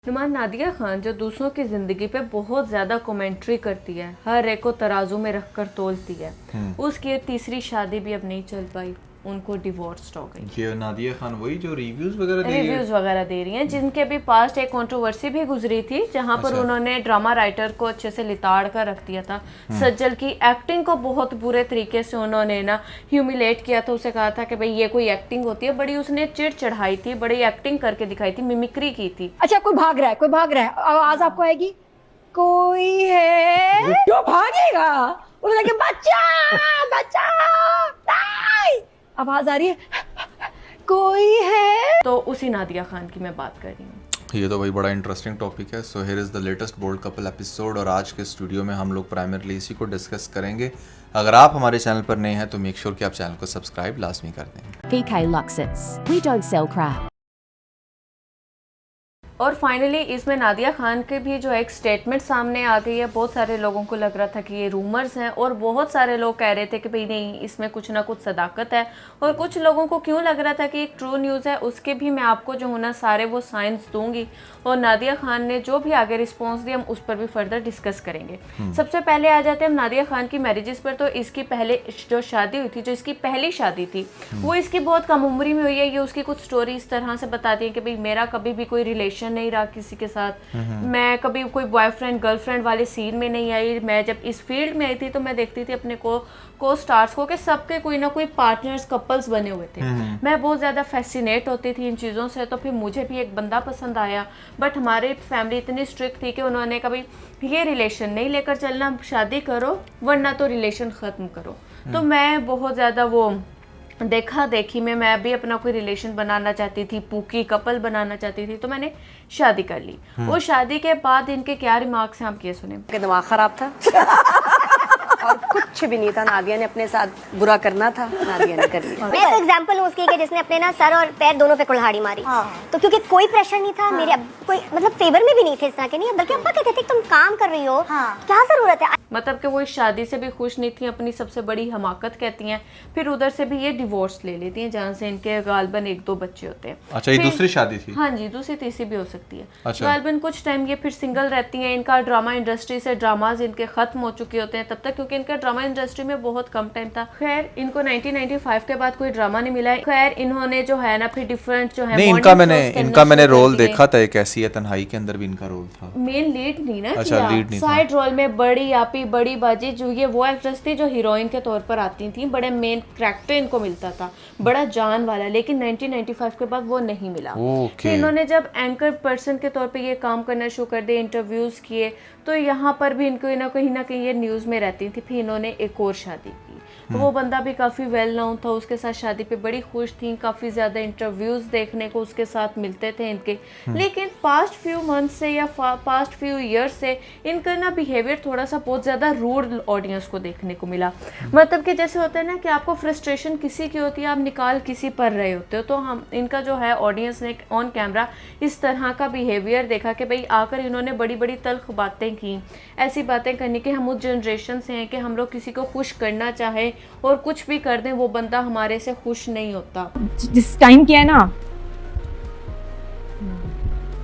नुमान, नादिया खान जो दूसरों की ज़िंदगी पे बहुत ज़्यादा कमेंट्री करती है, हर एक को तराजू में रख कर तोलती है, उसकी तीसरी शादी भी अब नहीं चल पाई, उनको डिवोर्स हो गई। ये नादिया खान वही जो रिव्यूज वगैरह दे रही हैं जिनके भी पास्ट एक कंट्रोवर्सी भी गुजरी थी जहां पर उन्होंने ड्रामा राइटर को अच्छे से लिताड़ कर रख दिया था। सज्जल की एक्टिंग को बहुत बुरे तरीके से उन्होंने ना ह्यूमिलेट किया था, उसे कहा था कि भाई ये कोई एक्टिंग होती है, बड़ी उसने चिढ़ चढ़ाई थी, बड़ी एक्टिंग करके दिखाई थी, मिमिक्री की थी। अच्छा, कोई भाग रहा है, आवाज आपको आएगी, कोई है जो भागेगा, उसने कहा बच्चा बच्चा, नहीं! आवाज आ रही है, कोई है। तो उसी नादिया खान की मैं बात कर रही हूँ। ये तो भाई बड़ा इंटरेस्टिंग टॉपिक है। So here is the latest bold couple episode और आज के स्टूडियो में हम लोग प्राइमरली इसी को डिस्कस करेंगे। अगर आप हमारे चैनल पर नए हैं तो मेक श्योर कि आप चैनल को सब्सक्राइब लाजमी कर दें। VK Luxus. We don't sell crap. और फाइनली इसमें नादिया खान के भी जो एक स्टेटमेंट सामने आ गई है। बहुत सारे लोगों को लग रहा था कि ये रूमर्स हैं और बहुत सारे लोग कह रहे थे कि भाई नहीं, इसमें कुछ ना कुछ सदाकत है, और कुछ लोगों को क्यों लग रहा था कि एक ट्रू न्यूज़ है। उसके भी मैं आपको जो है ना सारे वो साइंस दूंगी, और नादिया खान ने जो भी आगे रिस्पॉन्स दिया हम उस पर भी फर्दर डिस्कस करेंगे। सबसे पहले आ जाते हैं हम नादिया खान की मैरिजेस पर। तो इसकी पहले जो शादी हुई थी, जो इसकी पहली शादी थी, वो इसकी बहुत कम उम्र में हुई है। ये उसकी कुछ स्टोरी इस तरह से बताती है कि भाई मेरा कभी भी कोई रिलेशन नहीं रहा किसी के साथ, मैं कभी कोई बॉयफ्रेंड गर्लफ्रेंड वाले सीन में नहीं आई। मैं जब इस फील्ड में आई थी तो मैं देखती थी अपने को स्टार्स को कि सबके कोई ना कोई पार्टनर्स कपल्स बने हुए थे। मैं बहुत ज़्यादा फैसिनेट होती थी इन चीज़ों से। तो फिर मुझे भी एक बंदा पसंद आया, बट हमारी फैमिली इतनी स्ट्रिक्ट थी कि उन्होंने कभी ये रिलेशन नहीं लेकर चलना, शादी करो वरना तो रिलेशन ख़त्म करो। तो मैं बहुत ज़्यादा वो देखा देखी में मैं भी अपना कोई रिलेशन बनाना चाहती थी, पूकी कपल बनाना चाहती थी, तो मैंने शादी कर ली। और शादी के बाद इनके क्या रिमार्क्स हैं आप ये सुने। दिमाग खराब था और कुछ भी नहीं था, नादिया ने अपने साथ बुरा करना था, नादिया ने कर लिया। मैं तो एग्जांपल हूँ उसकी कि जिसने अपने ना सर और पैर दोनों पे कुल्हाड़ी मारी। तो क्योंकि कोई प्रेशर नहीं था, मेरे कोई मतलब फेवर में भी नहीं थे इस तरह के, नहीं, बल्कि अब्बा कहते थे तुम काम कर रही हो, क्या जरूरत है। मतलब कि वो इस शादी से भी खुश नहीं थी, अपनी सबसे बड़ी हमाकत कहती हैं। फिर उधर से भी ये डिवोर्स ले लेती हैं जहाँ से इनके गालबन 1-2 बच्चे होते हैं। अच्छा, ये दूसरी शादी थी? हाँ जी, दूसरी तीसरी भी हो सकती है। अच्छा। गालबन कुछ टाइम ये फिर सिंगल रहती हैं। इनका ड्रामा इंडस्ट्री से ड्रामाज इनके खत्म हो चुके होते हैं तब तक, क्योंकि इनका ड्रामा इंडस्ट्री में बहुत कम टाइम था। खैर इनको 1995 के बाद कोई ड्रामा नहीं मिला है। खैर इन्होंने जो है ना फिर डिफरेंट जो है नहीं, इनका मैंने रोल देखा था, एक ऐसी है तन्हाई के अंदर भी इनका रोल था। मेन लीड नहीं ना, अच्छा, लीड नहीं था। साइड रोल में बड़ी आपी बड़ी बाजी जो ये वो एक्ट्रेस थी जो हीरोइन के तौर पर आती थी, बड़े मेन कैरेक्टर इनको मिलता था, बड़ा जान वाला। लेकिन 1995 के बाद वो नहीं मिला। फिर इन्होंने जब एंकर पर्सन के तौर पे ये काम करना शुरू कर दिए, इंटरव्यूज किए, तो यहाँ पर भी इनको ना कहीं ये न्यूज़ में रहती थी। फिर इन्होंने एक और शादी की, वो बंदा भी काफ़ी वेल नोन था, उसके साथ शादी पे बड़ी खुश थी, काफ़ी ज़्यादा इंटरव्यूज़ देखने को उसके साथ मिलते थे इनके। लेकिन पास्ट फ्यू मंथ से या पास्ट फ्यू ईयर्स से इनका ना बिहेवियर थोड़ा सा बहुत ज़्यादा रूड ऑडियंस को देखने को मिला। मतलब कि जैसे होता है ना कि आपको फ्रस्ट्रेशन किसी की होती है, आप निकाल किसी पर रहे होते हो, तो हम इनका जो है ऑडियंस ने ऑन कैमरा इस तरह का बिहेवियर देखा कि भाई आकर इन्होंने बड़ी बड़ी तल्ख बातें की, ऐसी बातें करनी कि हम उस जनरेशन से हैं कि हम लोग किसी को खुश करना चाहें और कुछ भी कर दें वो बंदा हमारे से खुश नहीं होता। जिस टाइम किया है ना,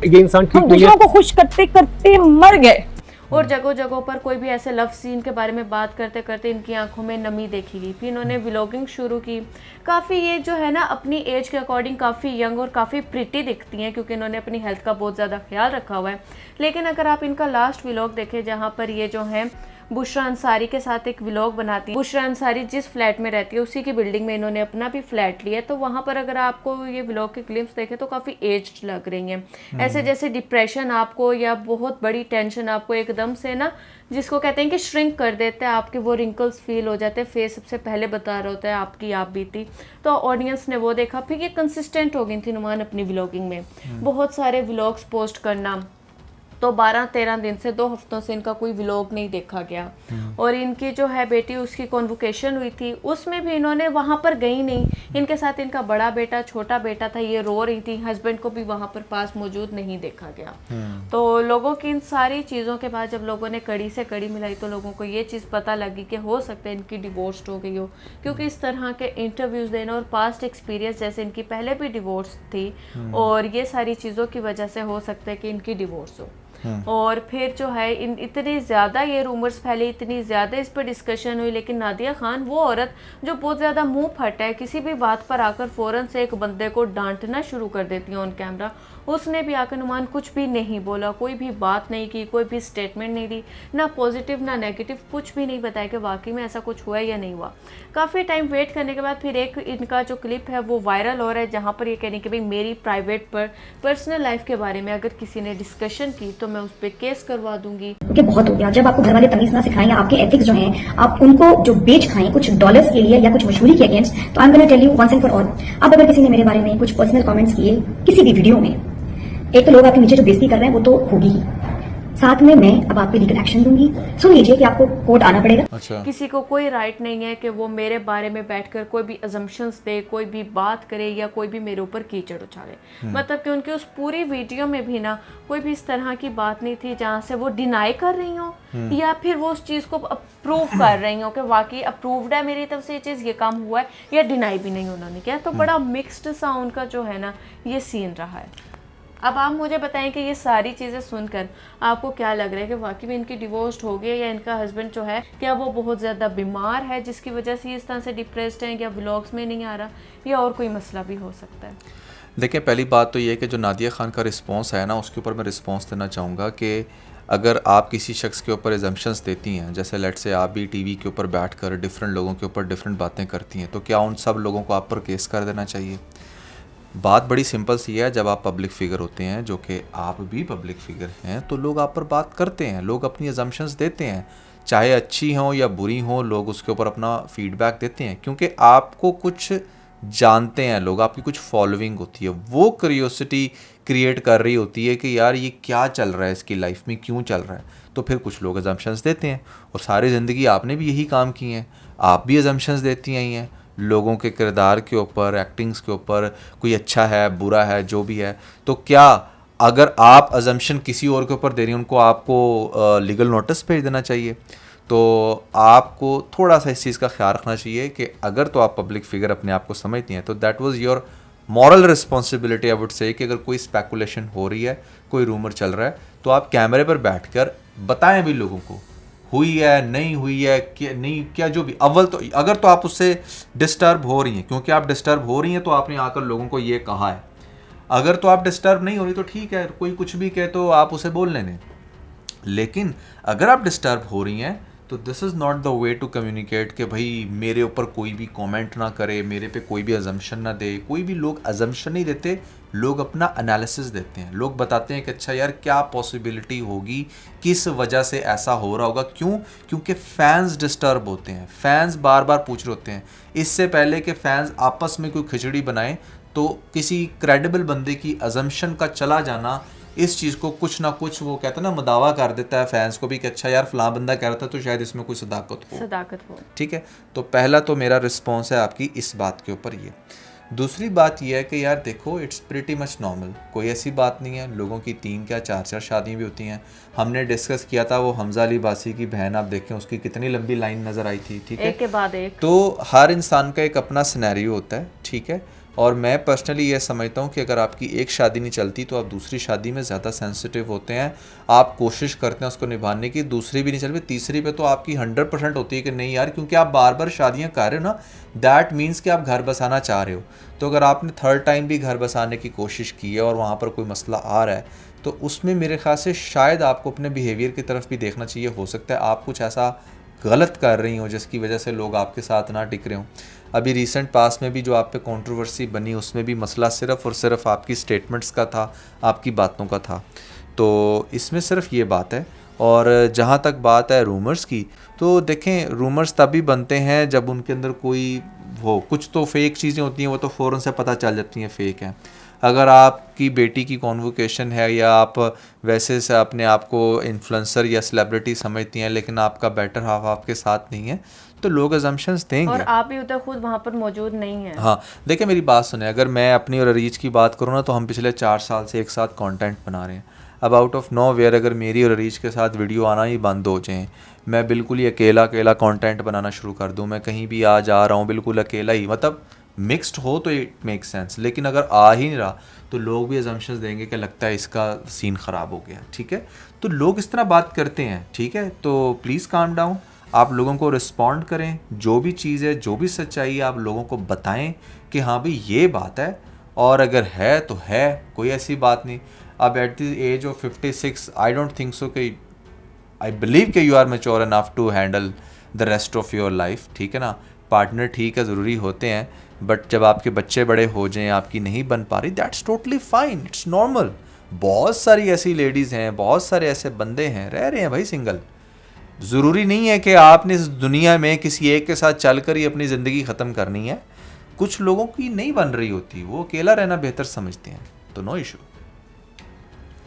ये इंसान ठीक हम नहीं है। दूसरों को खुश करते करते मर गए। और जगह जगह पर कोई भी ऐसे लव सीन के बारे में बात करते करते इनकी आंखों में नमी देखी गई। फिर इन्होंने व्लॉगिंग शुरू की। काफ़ी ये जो है ना अपनी एज के अकॉर्डिंग काफ़ी यंग और काफ़ी प्रिटी दिखती हैं, क्योंकि इन्होंने अपनी हेल्थ का बहुत ज़्यादा ख्याल रखा हुआ है। लेकिन अगर आप इनका लास्ट व्लॉग देखें जहाँ पर ये जो है बुशरा अंसारी के साथ एक व्लॉग बनाती है। बुशरा अंसारी जिस फ्लैट में रहती है उसी की बिल्डिंग में इन्होंने अपना भी फ्लैट लिया है, तो वहाँ पर अगर आपको ये व्लॉग के क्लिप्स देखें तो काफ़ी एज्ड लग रही हैं। ऐसे जैसे डिप्रेशन आपको या बहुत बड़ी टेंशन आपको एकदम से ना, जिसको कहते हैं कि श्रिंक कर देता है, आपके वो रिंकल्स फील हो जाते हैं, फेस सबसे पहले बता रहा होता है आपकी आप बीती। तो ऑडियंस ने वो देखा। फिर ये कंसिस्टेंट हो गई थी नुमान अपनी व्लॉगिंग में, बहुत सारे व्लॉग्स पोस्ट करना। तो 12-13 दिन से 2 हफ्तों से इनका कोई व्लॉग नहीं देखा गया। और इनकी जो है बेटी, उसकी कॉन्वोकेशन हुई थी, उसमें भी इन्होंने वहाँ पर गई नहीं। इनके साथ इनका बड़ा बेटा, छोटा बेटा था, ये रो रही थी, हस्बैंड को भी वहाँ पर पास मौजूद नहीं देखा गया। तो लोगों की इन सारी चीज़ों के बाद जब लोगों ने कड़ी से कड़ी मिलाई तो लोगों को ये चीज़ पता लगी कि हो सकता है इनकी डिवोर्स हो गई हो, क्योंकि इस तरह के इंटरव्यूज़ देना और पास्ट एक्सपीरियंस, जैसे इनकी पहले भी डिवोर्स थी और ये सारी चीज़ों की वजह से हो सकता है कि इनकी डिवोर्स हो। और फिर जो है इतनी ज़्यादा ये रूमर्स फैले, इतनी ज़्यादा इस पर डिस्कशन हुई, लेकिन नादिया खान वो औरत जो बहुत ज़्यादा मुंह फट है, किसी भी बात पर आकर फ़ौरन से एक बंदे को डांटना शुरू कर देती है ऑन कैमरा, उसने भी आकर नुमान कुछ भी नहीं बोला, कोई भी बात नहीं की, कोई भी स्टेटमेंट नहीं दी, ना पॉजिटिव ना नेगेटिव, कुछ भी नहीं बताया कि वाकई में ऐसा कुछ हुआ या नहीं हुआ। काफ़ी टाइम वेट करने के बाद फिर एक इनका जो क्लिप है वो वायरल हो रहा है, जहाँ पर ये कह रही कि भाई मेरी प्राइवेट पर्सनल लाइफ के बारे में अगर किसी ने डिस्कशन की तो मैं उस पर केस करवा दूंगी। कि बहुत हो गया, जब आपको घर वाले तमीज ना सिखाएं, आपके एथिक्स जो हैं आप उनको जो बेच खाएं कुछ डॉलर्स के लिए या कुछ मशहूरी के अगेंस्ट, तो I am gonna tell you once and for all, अब अगर किसी ने मेरे बारे में कुछ पर्सनल कमेंट्स किए किसी भी वीडियो में, एक तो लोग आपके नीचे जो बेइज्जती कर रहे हैं वो तो होगी ही, साथ में मैं अब आप पे लीगल एक्शन दूंगी। सुन लीजिए कि आपको कोर्ट आना पड़ेगा। अच्छा, किसी को कोई राइट नहीं है कि वो मेरे बारे में बैठकर कोई भी अजम्पशंस दे, कोई भी बात करे या कोई भी मेरे ऊपर कीचड़ उछाले। मतलब कि उनकी उस पूरी वीडियो में भी ना कोई भी इस तरह की बात नहीं थी जहाँ से वो डिनाई कर रही हो या फिर वो उस चीज़ को अप्रूव कर रही हो कि वाकई अप्रूव्ड है मेरी तरफ से ये चीज़, ये काम हुआ है, या डिनाई भी नहीं उन्होंने किया। तो बड़ा मिक्स्ड सा उनका जो है ना ये सीन रहा है। अब आप मुझे बताएं कि ये सारी चीज़ें सुनकर आपको क्या लग रहा है कि वाकई में इनकी डिवोर्स हो गई है, या इनका हस्बैंड जो है क्या वो बहुत ज़्यादा बीमार है जिसकी वजह से इस तरह से डिप्रेस्ड है, या व्लॉग्स में नहीं आ रहा, या और कोई मसला भी हो सकता है। देखिए पहली बात तो ये है कि जो नादिया खान का रिस्पॉन्स है ना, उसके ऊपर मैं रिस्पॉन्स देना चाहूँगा कि अगर आप किसी शख्स के ऊपर एजम्पशंस देती हैं, जैसे लेट से आप भी टीवी के ऊपर बैठकर डिफरेंट लोगों के ऊपर डिफरेंट बातें करती हैं, तो क्या उन सब लोगों को आप पर केस कर देना चाहिए? बात बड़ी सिंपल सी है, जब आप पब्लिक फिगर होते हैं, जो कि आप भी पब्लिक फिगर हैं, तो लोग आप पर बात करते हैं, लोग अपनी अजम्पशंस देते हैं, चाहे अच्छी हों या बुरी हों, लोग उसके ऊपर अपना फीडबैक देते हैं, क्योंकि आपको कुछ जानते हैं लोग, आपकी कुछ फॉलोइंग होती है, वो क्यूरियोसिटी क्रिएट कर रही होती है कि यार ये क्या चल रहा है इसकी लाइफ में, क्यों चल रहा है, तो फिर कुछ लोग अजम्पशंस देते हैं। और सारी ज़िंदगी आपने भी यही काम किए हैं, आप भी अजम्पशंस देती आई हैं लोगों के किरदार के ऊपर, एक्टिंग्स के ऊपर, कोई अच्छा है बुरा है जो भी है। तो क्या अगर आप अजम्पशन किसी और के ऊपर दे रही हैं, उनको आपको लीगल नोटिस भेज देना चाहिए? तो आपको थोड़ा सा इस चीज़ का ख्याल रखना चाहिए कि अगर तो आप पब्लिक फिगर अपने आप को समझती हैं तो that was your moral responsibility, I would say, कि अगर कोई स्पेकुलेशन हो रही है, कोई रूमर चल रहा है, तो आप कैमरे पर बैठकर बताएं भी लोगों को हुई है नहीं हुई है, क्या नहीं, क्या जो भी। अव्वल तो अगर तो आप उससे डिस्टर्ब हो रही हैं, क्योंकि आप डिस्टर्ब हो रही हैं तो आपने आकर लोगों को ये कहा है। अगर तो आप डिस्टर्ब नहीं हो रही तो ठीक है, कोई कुछ भी कहे तो आप उसे बोल लेने। लेकिन अगर आप डिस्टर्ब हो रही हैं तो this is not the way to communicate कि भाई मेरे ऊपर कोई भी कमेंट ना करे, मेरे पे कोई भी अजम्पशन ना दे। कोई भी लोग अजम्पशन नहीं देते, लोग अपना एनालिसिस देते हैं, लोग बताते हैं कि अच्छा यार क्या पॉसिबिलिटी होगी, किस वजह से ऐसा हो रहा होगा, क्यों? क्योंकि फैंस डिस्टर्ब होते हैं, फैंस बार बार पूछ रहे होते हैं। इससे पहले कि फैंस आपस में कोई खिचड़ी बनाएं तो किसी क्रेडिबल बंदे की अजम्पशन का चला जाना इस चीज़ को कुछ ना कुछ, वो कहता है ना, मुदावा कर देता है फैंस को भी कि अच्छा यार फलां बंदा कह रहा था तो शायद इसमें कोई सदाकत हो। ठीक है, तो पहला तो मेरा रिस्पॉन्स है आपकी इस बात के ऊपर ये। दूसरी बात यह है कि यार देखो, इट्स प्रिटी मच नॉर्मल, कोई ऐसी बात नहीं है, लोगों की 3 क्या 4 शादियाँ भी होती हैं। हमने डिस्कस किया था वो हमजा अली बासी की बहन, आप देखें उसकी कितनी लंबी लाइन नज़र आई थी। ठीक है, एक के बाद एक। तो हर इंसान का एक अपना सिनेरियो होता है। ठीक है, और मैं पर्सनली ये समझता हूँ कि अगर आपकी एक शादी नहीं चलती तो आप दूसरी शादी में ज़्यादा सेंसिटिव होते हैं, आप कोशिश करते हैं उसको निभाने की। दूसरी भी नहीं चल रही, तीसरी पे तो आपकी 100% होती है कि नहीं यार, क्योंकि आप बार बार शादियाँ कर रहे हो ना, दैट मीन्स कि आप घर बसाना चाह रहे हो। तो अगर आपने 3rd टाइम भी घर बसाने की कोशिश की है और वहाँ पर कोई मसला आ रहा है, तो उसमें मेरे ख्याल से शायद आपको अपने बिहेवियर की तरफ भी देखना चाहिए। हो सकता है आप कुछ ऐसा गलत कर रही हो जिसकी वजह से लोग आपके साथ ना टिक रहे हों। अभी रिसेंट पास में भी जो आप पे कंट्रोवर्सी बनी, उसमें भी मसला सिर्फ़ और सिर्फ आपकी स्टेटमेंट्स का था, आपकी बातों का था। तो इसमें सिर्फ ये बात है। और जहाँ तक बात है रूमर्स की, तो देखें रूमर्स तभी बनते हैं जब उनके अंदर कोई वो कुछ तो फेक चीज़ें होती हैं, वो तो फ़ौरन से पता चल जाती हैं फेक हैं। अगर आपकी बेटी की कॉन्वोकेशन है या आप वैसे से अपने आप को इन्फ्लुएंसर या सेलिब्रिटी समझती हैं लेकिन आपका बेटर हाफ आपके साथ नहीं है, तो लोग अजम्पशंस देंगे। और आप भी उधर खुद वहाँ पर मौजूद नहीं हैं। हाँ, देखिए मेरी बात सुने, अगर मैं अपनी और अरीज की बात करूँ ना, तो हम पिछले 4 साल से एक साथ कंटेंट बना रहे हैं। अब आउट ऑफ नो वेयर अगर मेरी और अरीज के साथ वीडियो आना ही बंद हो जाए, मैं बिल्कुल ही अकेला कंटेंट बनाना शुरू कर दूँ, मैं कहीं भी आ जा रहा हूँ बिल्कुल अकेला ही, मतलब मिक्स्ड हो तो इट मेक सेंस, लेकिन अगर आ ही नहीं रहा तो लोग भी अजम्पशंस देंगे कि लगता है इसका सीन ख़राब हो गया। ठीक है, तो लोग इस तरह बात करते हैं। ठीक है, तो प्लीज़ काम डाउन, आप लोगों को रिस्पॉन्ड करें, जो भी चीज़ है, जो भी सच्चाई है, आप लोगों को बताएं कि हाँ भाई ये बात है, और अगर है तो है, कोई ऐसी बात नहीं। अब at the age of 56 I don't think so कि आई बिलीव कि you are mature enough to handle the rest of your life. ठीक है ना, पार्टनर ठीक है ज़रूरी होते हैं, बट जब आपके बच्चे बड़े हो जाएं, आपकी नहीं बन पा रही, that's totally fine, it's normal. बहुत सारी ऐसी लेडीज़ हैं, बहुत सारे ऐसे बंदे हैं, रह रहे हैं भाई सिंगल। ज़रूरी नहीं है कि आपने इस दुनिया में किसी एक के साथ चलकर ही अपनी ज़िंदगी ख़त्म करनी है। कुछ लोगों की नहीं बन रही होती, वो अकेला रहना बेहतर समझते हैं, तो नो इशू।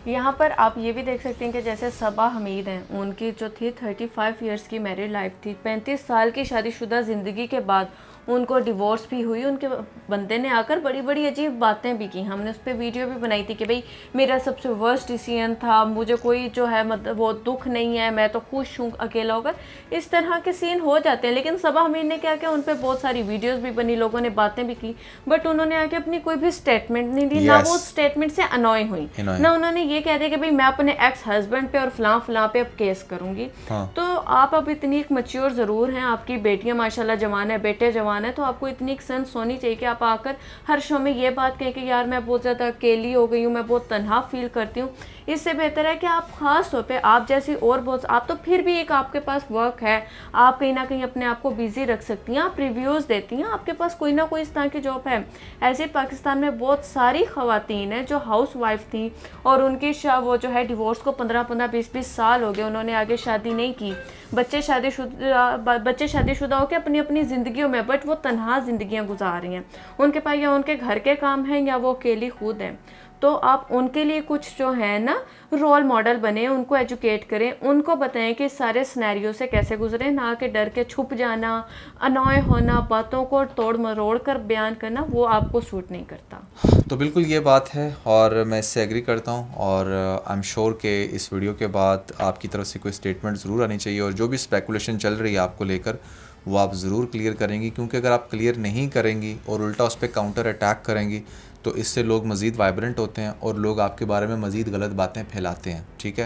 यहाँ पर आप ये भी देख सकते हैं कि जैसे सबा हमीद हैं, उनकी जो थी 35 इयर्स की मैरिड लाइफ थी, 35 साल की शादीशुदा ज़िंदगी के बाद उनको डिवोर्स भी हुई। उनके बंदे ने आकर बड़ी बड़ी अजीब बातें भी की, हमने उस पर वीडियो भी बनाई थी कि भाई मेरा सबसे वर्स्ट डिसीजन था, मुझे कोई जो है मतलब वो दुख नहीं है, मैं तो खुश हूँ अकेला होकर। इस तरह के सीन हो जाते हैं। लेकिन सबा हमीद ने क्या किया, उन पर बहुत सारी वीडियोज़ भी बनी, लोगों ने बातें भी की, बट उन्होंने आके अपनी कोई भी स्टेटमेंट नहीं दी। ना वो स्टेटमेंट से अनॉय हुई, ना उन्होंने ये कह दिया कि भाई मैं अपने एक्स हस्बैंड पे और फलां पे अब केस करूंगी। तो आप अब इतनी एक मैच्योर ज़रूर हैं, आपकी बेटियां माशाल्लाह जवान है, बेटे जवान है, तो आपको इतनी एक सेंस होनी चाहिए कि आप आकर हर शो में ये बात कहें कि यार मैं बहुत ज़्यादा अकेली हो गई हूँ, मैं बहुत तन्हा फील करती हूँ। इससे बेहतर है कि आप ख़ास तौर पे आप जैसी और बहुत, आप तो फिर भी एक आपके पास वर्क है, आप कहीं ना कहीं अपने आप को बिजी रख सकती हैं, आप रिव्यूज़ देती हैं, आपके पास कोई ना कोई इस तरह की जॉब है। ऐसे पाकिस्तान में बहुत सारी ख़वातीन हैं जो हाउस वाइफ थी और उनकी वो जो है डिवोर्स को 15-15, 20-20 साल हो गए, उन्होंने आगे शादी नहीं की, बच्चे शादीशुदा होकर अपनी अपनी ज़िंदगियों में, बट वो तन्हा ज़िंदगियाँ गुजार रही हैं। उनके पास या उनके घर के काम हैं या वो अकेली खुद हैं। तो आप उनके लिए कुछ जो है ना रोल मॉडल बने, उनको एजुकेट करें, उनको बताएं कि सारे सिनेरियो से कैसे गुजरें, ना कि डर के छुप जाना, अनॉय होना, बातों को तोड़ मरोड़ कर बयान करना, वो आपको सूट नहीं करता। तो बिल्कुल ये बात है और मैं इससे एग्री करता हूँ, और आई एम श्योर कि इस वीडियो के बाद आपकी तरफ से कोई स्टेटमेंट ज़रूर आनी चाहिए, और जो भी स्पेकुलेशन चल रही है आपको लेकर वो आप ज़रूर क्लियर करेंगी, क्योंकि अगर आप क्लियर नहीं करेंगी और उल्टा उस पर काउंटर अटैक करेंगी तो इससे लोग मज़ीद वाइब्रेंट होते हैं और लोग आपके बारे में मज़ीद गलत बातें फैलाते हैं। ठीक है,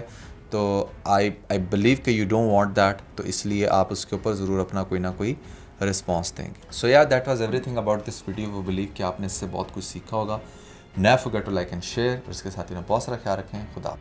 तो आई बिलीव कि यू डोंट वांट दैट, तो इसलिए आप उसके ऊपर ज़रूर अपना कोई ना कोई रिस्पॉन्स देंगे। सो या that was everything about this video. वो बिलीव कि आपने इससे बहुत कुछ सीखा होगा। Never forget to like and share. इसके साथ ही बहुत सारा ख्याल रखें। खुदा।